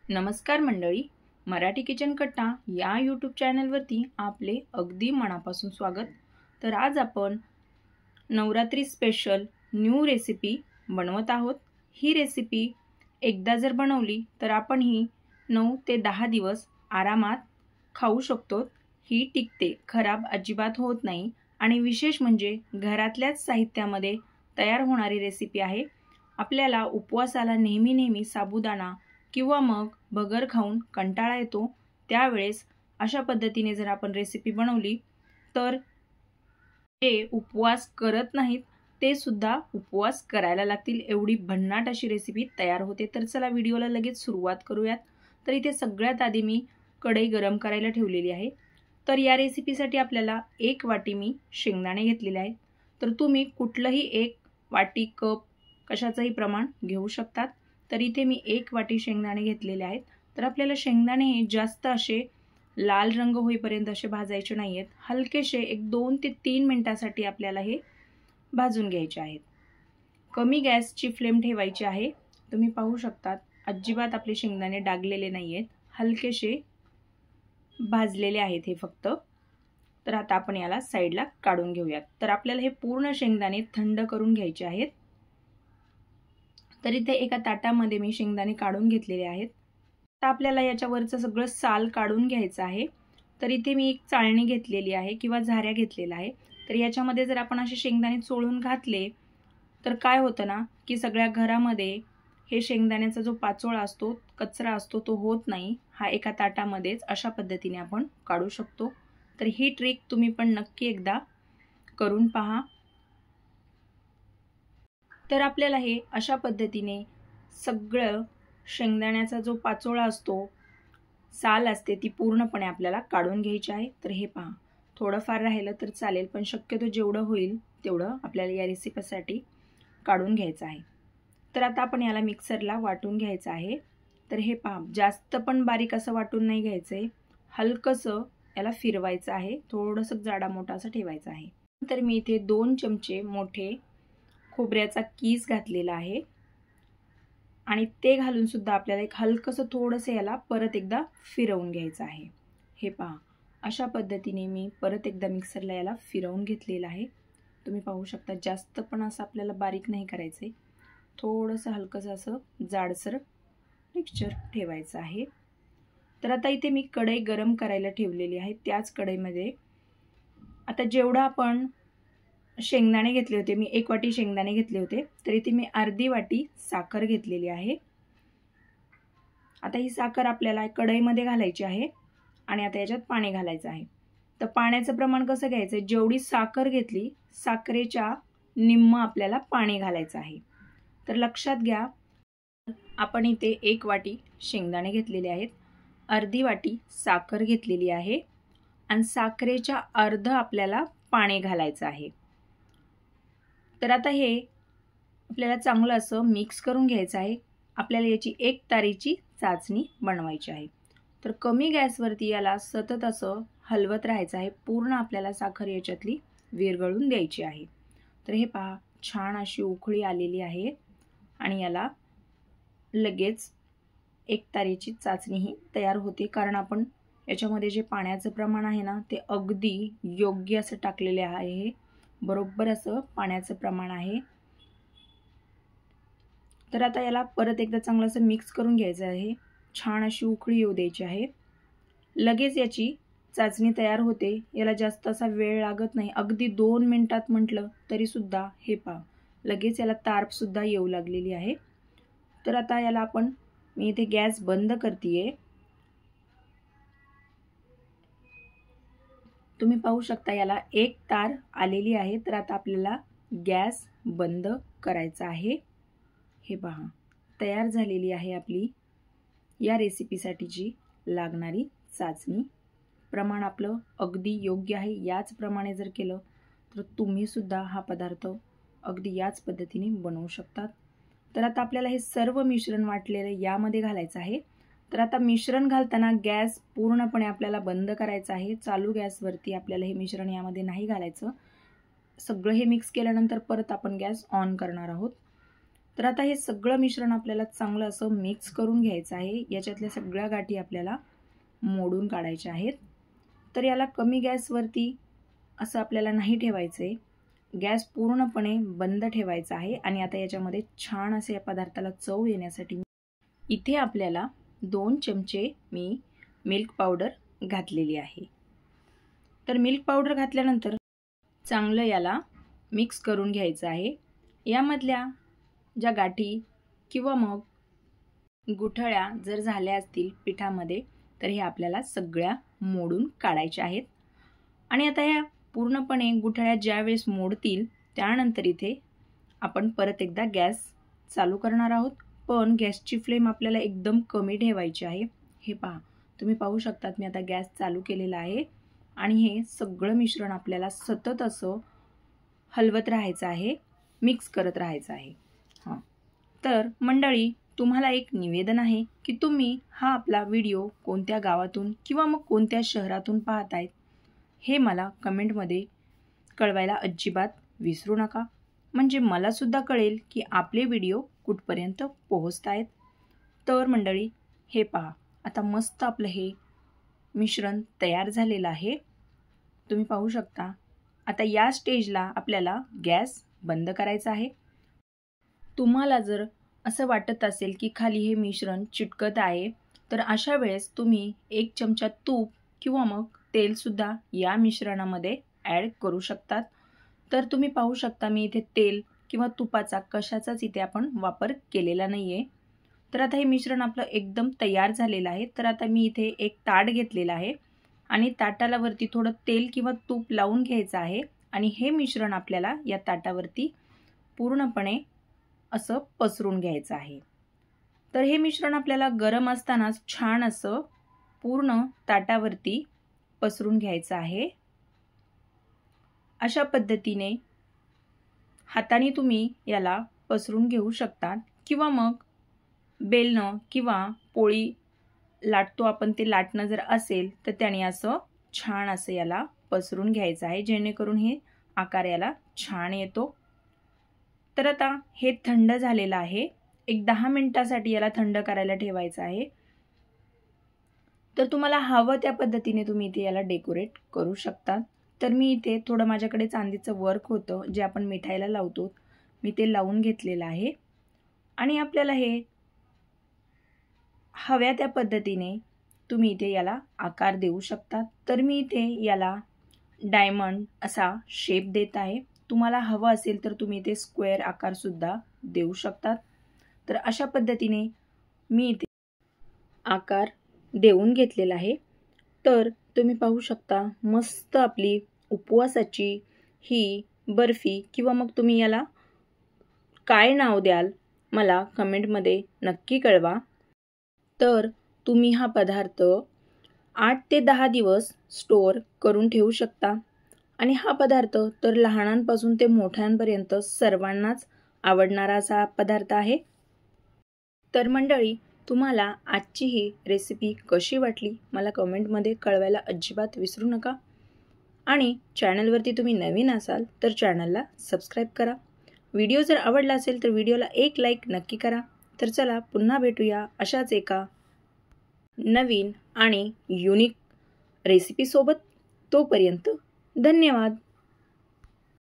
नमस्कार मंडळी, मराठी किचन कट्टा या यूट्यूब चॅनलवरती आपले अगदी मनापासून स्वागत। तर आज आपण नवरात्री स्पेशल न्यू रेसिपी बनवत आहोत। ही रेसिपी एकदा जर बनवली तर आपण ही 9 ते 10 दिवस आरामात खाऊ शकतो। ही टिकते, खराब अजिबात होत नाही आणि विशेष म्हणजे घरातल्याच साहित्यामध्ये तयार होणारी रेसिपी आहे। आपल्याला उपवासाला नेहमी साबुदाणा किंवा मग भगर खाऊन कंटाळा येतो, त्यावेळेस अशा पद्धतीने जर आपण रेसिपी बनवली तर जे उपवास करत नाहीत ते सुद्धा उपवास करायला लागतील, एवढी भन्नाट अशी रेसिपी तयार होते। तर चला व्हिडिओला लगेच सुरुवात करूयात। तर इथे सगळ्यात आधी मी कढई गरम करायला ठेवलेली आहे। तर या रेसिपीसाठी आपल्याला 1 वाटी मी शेंगदाणे घेतलेले आहेत। तर तुम्ही कुठलंही 1 वाटी कप कशाचंही प्रमाण घेऊ शकतात। तर इथे मी 1 वाटी शेंगदाणे घेतलेले आहेत। तर आपल्याला शेंगदाणे हे जास्त असे लाल रंग होईपर्यंत असे भाजायचे नाहीयेत, हलकेसे एक 2 ते 3 मिनिटांसाठी आपल्याला हे भाजून घ्यायचे आहेत। कमी गॅसची फ्लेम ठेवायची आहे। तुम्ही पाहू शकतात अजिबात आपले शेंगदाणे डागलेले नाहीयेत, हलकेसे भाजलेले आहेत हे फक्त। तर आता आपण याला साईडला काढून घेऊयात। तर आपल्याला हे पूर्ण शेंगदाणे थंड करून घ्यायचे आहेत। तर इथे एका ताटामध्ये मी शेंगदाणे काढून घेतलेले आहेत। आता आपल्याला याच्यावरचं सगळं साल काढून घ्यायचं आहे। तर इथे मी एक चाळणी घेतलेली आहे किंवा झाऱ्या घेतलेला आहे। तर याच्यामध्ये जर आपण असे शेंगदाणे चोळून घातले तर काय होतं ना की सगळ्या घरामध्ये हे शेंगदाण्याचा जो पाचोळा असतो, कचरा असतो, तो होत नाही। हा एका ताटामध्येच अशा पद्धतीने आपण काढू शकतो। तर ही ट्रिक तुम्ही पण नक्की एकदा करून पहा। तर आपल्याला हे अशा पद्धतीने सगळं शेंगदाण्याचा जो पाचोळा असतो, साल असते, ती पूर्णपणे आपल्याला काढून घ्यायची आहे। तर हे पहा, थोडंफार राहिलं तर चालेल, पण शक्यतो जेवढं होईल तेवढं आपल्याला या रेसिपीसाठी काढून घ्यायचं आहे। तर आता आपण याला मिक्सरला वाटून घ्यायचं आहे। तर हे पहा, जास्त पण बारीक असं वाटून नाही घ्यायचंय, हलकसं याला फिरवायचं आहे, थोडंसं जाडा मोठा असं ठेवायचं आहे। तर मी इथे 2 चमचे मोठे खोबऱ्याचा कीस घातलेला आहे आणि ते घालून सुद्धा आपल्याला एक हलकसं थोडंसं याला परत एकदा फिरवून घ्यायचं आहे। हे पहा, अशा पद्धतीने मी परत एकदा मिक्सरला याला फिरवून घेतलेलं आहे। तुम्ही पाहू शकता, जास्त पण असं आपल्याला बारीक नाही करायचंय, थोडंसं हलकसं असं जाडसर टेक्स्चर ठेवायचं आहे। तर आता इथे मी कढई गरम करायला ठेवलेली आहे। त्याच कढईमध्ये आता जेवढा आपण शेंगदाणे घेतले होते, मी 1 वाटी शेंगदाणे घेतले होते, तर इथे मी अर्धी वाटी साखर घेतलेली आहे। आता ही साखर आपल्याला कढईमध्ये घालायची आहे आणि आता याच्यात पाणी घालायचं आहे। तर पाण्याचं प्रमाण कसं घ्यायचं, जेवढी साखर घेतली साखरेच्या निम्म आपल्याला पाणी घालायचं आहे। तर लक्षात घ्या, आपण इथे 1 वाटी शेंगदाणे घेतलेले आहेत, अर्धी वाटी साखर घेतलेली आहे आणि साखरेच्या अर्ध आपल्याला पाणी घालायचं आहे। तर आता हे आपल्याला चांगलं असं मिक्स करून घ्यायचं आहे। आपल्याला याची 1 तारीची चाचणी बनवायची आहे। तर कमी गॅसवरती याला सतत असं हलवत राहायचं आहे, पूर्ण आपल्याला साखर याच्यातली विरघळून द्यायची आहे। तर हे पहा, छान अशी उकळी आलेली आहे आणि याला लगेच 1 तारीची चाचणी ही तयार होते, कारण आपण याच्यामध्ये जे पाण्याचं प्रमाण आहे ना ते अगदी योग्य असं टाकलेले आहे, बरोबर असं पाण्याचं प्रमाण आहे। तर आता याला परत एकदा चांगलं असं मिक्स करून घ्यायचं आहे, छान अशी उकळी येऊ द्यायची आहे। लगेच याची चाचणी तयार होते, याला जास्त असा वेळ लागत नाही, अगदी 2 मिनिटात म्हटलं तरी सुद्धा हे पहा लगेच याला तार सुद्धा येऊ लागलेली आहे। तर आता याला आपण, मी इथे गॅस बंद करतेय, तुम्ही पाहू शकता याला 1 तार आलेली आहे। तर आता आपल्याला गॅस बंद करायचा आहे। हे पहा, तयार झालेली आहे आपली या रेसिपीसाठीची लागणारी चाचणी। प्रमाण आपलं अगदी योग्य आहे, याचप्रमाणे जर केलं तर तुम्ही सुद्धा हा पदार्थ अगदी याच पद्धतीने बनवू शकतात। तर आता आपल्याला हे सर्व मिश्रण वाटलेलं यामध्ये घालायचं आहे। तर आता मिश्रण घालताना गॅस पूर्णपणे आपल्याला बंद करायचा आहे, चालू गॅसवरती आपल्याला हे मिश्रण यामध्ये नाही घालायचं। सगळं हे मिक्स केल्यानंतर परत आपण गॅस ऑन करणार आहोत। तर आता हे सगळं मिश्रण आपल्याला चांगलं असं मिक्स करून घ्यायचं आहे। याच्यातल्या सगळ्या गाठी आपल्याला मोडून काढायच्या आहेत। तर याला कमी गॅसवरती असं आपल्याला नाही ठेवायचं आहे, गॅस पूर्णपणे बंद ठेवायचा आहे। आणि आता याच्यामध्ये छान असे या पदार्थाला चव येण्यासाठी इथे आपल्याला 2 चमचे मी मिल्क पावडर घातलेली आहे। तर मिल्क पावडर घातल्यानंतर चांगलं याला मिक्स करून घ्यायचं आहे। यामधल्या ज्या गाठी किंवा मग गुठळ्या जर झाल्या असतील पिठामध्ये तर हे आपल्याला सगळ्या मोडून काढायच्या आहेत। आणि आता या पूर्णपणे गुठळ्या ज्यावेळेस मोडतील त्यानंतर इथे आपण परत एकदा गॅस चालू करणार आहोत, पण गॅसची फ्लेम आपल्याला एकदम कमी ठेवायची आहे। हे पहा, तुम्ही पाहू शकतात मी आता गॅस चालू केलेला आहे आणि हे सगळं मिश्रण आपल्याला सतत असं हलवत राहायचं आहे, मिक्स करत राहायचं आहे। हां, तर मंडळी तुम्हाला एक निवेदन आहे की तुम्ही हा आपला व्हिडिओ कोणत्या गावातून किंवा मग कोणत्या शहरातून पाहतायत हे मला कमेंटमध्ये कळवायला अजिबात विसरू नका, म्हणजे मला सुद्धा कळेल की आपले व्हिडिओ कुठपर्यंत पोहोचत आहेत। तर मंडळी हे पहा, आता मस्त आपलं हे मिश्रण तयार झालेलं आहे, तुम्ही पाहू शकता। आता या स्टेजला आपल्याला गॅस बंद करायचा आहे। तुम्हाला जर असं वाटत असेल की खाली हे मिश्रण चिटकत आहे तर अशा वेळेस तुम्ही 1 चमचा तूप किंवा मग तेल सुद्धा या मिश्रणामध्ये ॲड करू शकतात। तर तुम्ही पाहू शकता मी इथे तेल किंवा तुपाचा कशाचाच इथे आपण वापर केलेला नाहीये। तर आता हे मिश्रण आपलं एकदम तयार झालेलं आहे। तर आता मी इथे एक ताट घेतलेलं आहे आणि ताटाला वरती थोडं तेल किंवा तूप लावून घ्यायचं आहे आणि हे मिश्रण आपल्याला या ताटावरती पूर्णपणे असं पसरून घ्यायचं आहे। तर हे मिश्रण आपल्याला गरम असतानाच छान असं पूर्ण ताटावरती पसरून घ्यायचं आहे। अशा पद्धतीने हाताने तुम्ही याला पसरून घेऊ शकता किंवा मग बेलनं किंवा पोळी लाटतो आपण ते लाटणं जर असेल तर त्याने असं छान असं याला पसरून घ्यायचं आहे, जेणेकरून हे आकार याला छान येतो। तर आता हे थंड झालेलं आहे, एक 10 मिनिटासाठी याला थंड करायला ठेवायचं आहे। तर तुम्हाला हवं त्या पद्धतीने तुम्ही इथे याला डेकोरेट करू शकता। तर मी इथे थोडं माझ्याकडे चांदीचं वर्क होतं जे आपण मिठाईला लावतो, मी ते लावून घेतलेलं आहे आणि आपल्याला हे हव्या त्या पद्धतीने तुम्ही इथे याला आकार देऊ शकता। तर मी इथे याला डायमंड असा शेप देत आहे, तुम्हाला हवं असेल तर तुम्ही इथे स्क्वेअर आकार सुद्धा देऊ शकतात। तर अशा पद्धतीने मी इथे आकार देऊन घेतलेला आहे। तर तुम्ही पाहू शकता मस्त आपली उपवासाची ही बर्फी किंवा मग तुम्ही याला काय नाव द्याल मला कमेंटमध्ये नक्की कळवा। तर तुम्ही हा पदार्थ 8 ते 10 दिवस स्टोअर करून ठेवू शकता आणि हा पदार्थ तर लहानांपासून ते मोठ्यांपर्यंत सर्वांनाच आवडणारा असा पदार्थ आहे। तर मंडळी तुम्हाला आजची ही रेसिपी कशी वाटली मला कमेंटमध्ये कळवायला अजिबात विसरू नका आणि चॅनलवरती तुम्ही नवीन असाल तर चॅनलला सबस्क्राईब करा। व्हिडिओ जर आवडला असेल तर व्हिडिओला एक लाईक नक्की करा। तर चला पुन्हा भेटूया अशाच एका नवीन आणि युनिक रेसिपीसोबत। तोपर्यंत धन्यवाद।